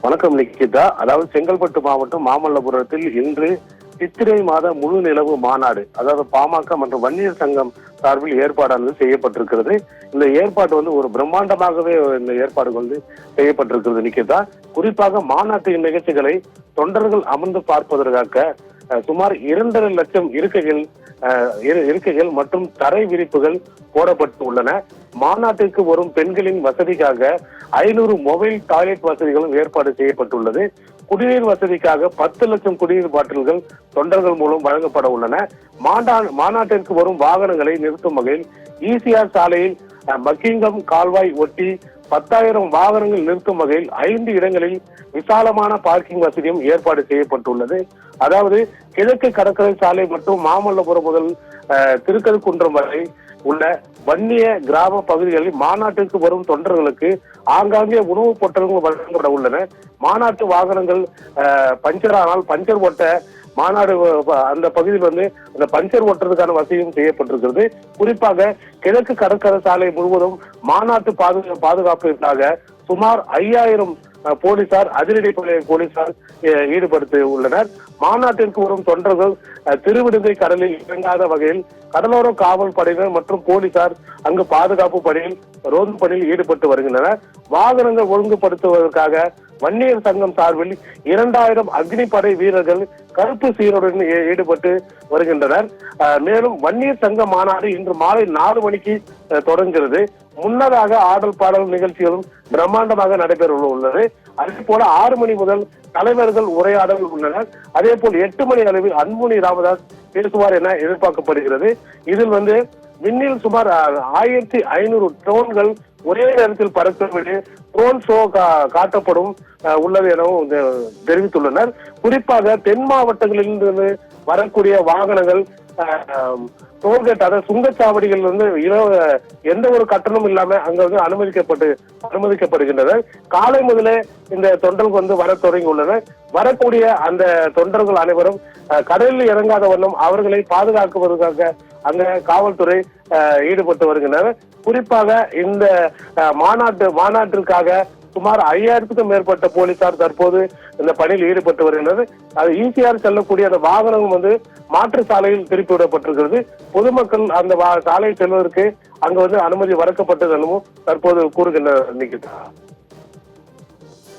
வணக்கம் நிக்கிதா. அதாவது செங்கல்பட்டு மாவட்டம் மாமல்லபுரத்தில் இன்று சித்திரை மாத முழு நிலவு மாநாடு, அதாவது பாமக மற்றும் வன்னியர் சங்கம் சார்பில் ஏற்பாடானது செய்யப்பட்டிருக்கிறது. இந்த ஏற்பாடு ஒரு பிரம்மாண்டமாகவே இந்த ஏற்பாடு செய்யப்பட்டிருக்கிறது நிக்கிதா. குறிப்பாக மாநாட்டு நிகழ்ச்சிகளை தொண்டர்கள் அமர்ந்து பார்ப்பதற்காக சுமார் 2.5 லட்சம் இருக்கைகள் மற்றும் தரை விரிப்புகள் போடப்பட்டு உள்ளன. மாநாட்டிற்கு வரும் பெண்களின் வசதிக்காக 500 மொபைல் டாய்லெட் வசதிகளும் ஏற்பாடு செய்யப்பட்டுள்ளது. குடிநீர் வசதிக்காக 10 லட்சம் குடிநீர் பாட்டில்கள் தொண்டர்கள் மூலம் வழங்கப்பட உள்ளன. மாநாட்டிற்கு வரும் வாகனங்களை நிறுத்தும் வகையில் ஈசிஆர் சாலையில் பக்கிங்கம் கால்வாய் ஒட்டி 10,000 வாகனங்கள் நிறுத்தும் வகையில் 5 இடங்களில் விசாலமான பார்க்கிங் வசதியும் ஏற்பாடு செய்யப்பட்டுள்ளது. அதாவது கிழக்கு கடற்கரை சாலை மற்றும் மாமல்லபுரம் முதல் திருக்கழுக்குன்றம் வரை உள்ள வன்னிய கிராம பகுதிகளில் மாநாட்டிற்கு வரும் தொண்டர்களுக்கு ஆங்காங்கே உணவுப் பொட்டலங்கள் வழங்கப்பட உள்ளன. மாநாட்டு வாகனங்கள் பஞ்சர் ஆனால் பஞ்சர் ஓட்ட மாநாடு அந்த பகுதியில் அந்த பஞ்சர் ஓட்டுறதுக்கான வசதியும் செய்யப்பட்டிருக்கிறது. குறிப்பாக கிழக்கு கடற்கரை சாலை முழுவதும் மாநாட்டு பாதுகாப்பிற்காக சுமார் 5000 போலீசார், அதிரடிப்படை போலீசார் ஈடுபடுத்தி உள்ளனர். மாநாட்டிற்கு வரும் தொண்டர்கள் திருவிடுங்கை கடலில் இறங்காத வகையில் கடலோர காவல் படையினர் மற்றும் போலீசார் அங்கு பாதுகாப்பு பணியில் ரோந்து பணியில் ஈடுபட்டு வருகின்றனர். வாகனங்கள் ஒழுங்குபடுத்துவதற்காக வன்னியர் சங்கம் சார்பில் 2000 அக்னிப்படை வீரர்கள் கருப்பு சீருடன் ஈடுபட்டு வருகின்றனர். மேலும் வன்னியர் சங்க மாநாடு இன்று மாலை 4 மணிக்கு தொடங்குகிறது. முன்னதாக ஆடல் பாடல் நிகழ்ச்சிகளும் பிரம்மாண்டமாக நடைபெற உள்ளது. அதே போல 6 மணி முதல் தலைவர்கள் உரையாடல் உள்ளனர். அதே போல் 8 மணி அளவில் அன்புமணி ராமதாஸ் பேசுவார் என எதிர்பார்க்கப்படுகிறது. இதில் விண்ணில் சுமார் 1500 ட்ரோன்கள் ஒரே நேரத்தில் பறக்கவிட்டு ட்ரோன் ஷோ காட்டப்படும் உள்ளது எனவும் தெரிவித்துள்ளனர். குறிப்பாக தென் மாவட்டங்களிலிருந்து வரக்கூடிய வாகனங்கள் டோல்கேட், அதாவது சுங்கச்சாவடிகள் எந்த ஒரு கட்டணமும் இல்லாம அங்க அனுமதிக்கப்படுகின்றனர். காலை முதலே இந்த தொண்டர்கள் வர தொடங்கி உள்ளனர். வரக்கூடிய அந்த தொண்டர்கள் அனைவரும் கடலில் இறங்காத வண்ணம் அவர்களை பாதுகாக்குவதற்காக அங்க காவல்துறை ஈடுபட்டு வருகின்றனர். குறிப்பாக இந்த மாநாட்டிற்காக சுமார் 5000க்கும் மேற்பட்ட போலீசார் தற்போது இந்த பணியில் ஈடுபட்டு வருகின்றனர். அது ஈசிஆர் செல்லக்கூடிய அந்த வாகனம் மாற்று சாலையில் திருப்பி விடப்பட்டிருக்கிறது. பொதுமக்கள் அந்த சாலையில் செல்வதற்கு அங்கு அனுமதி மறுக்கப்பட்டது எனவும் தற்போது கூறுகின்றனர்.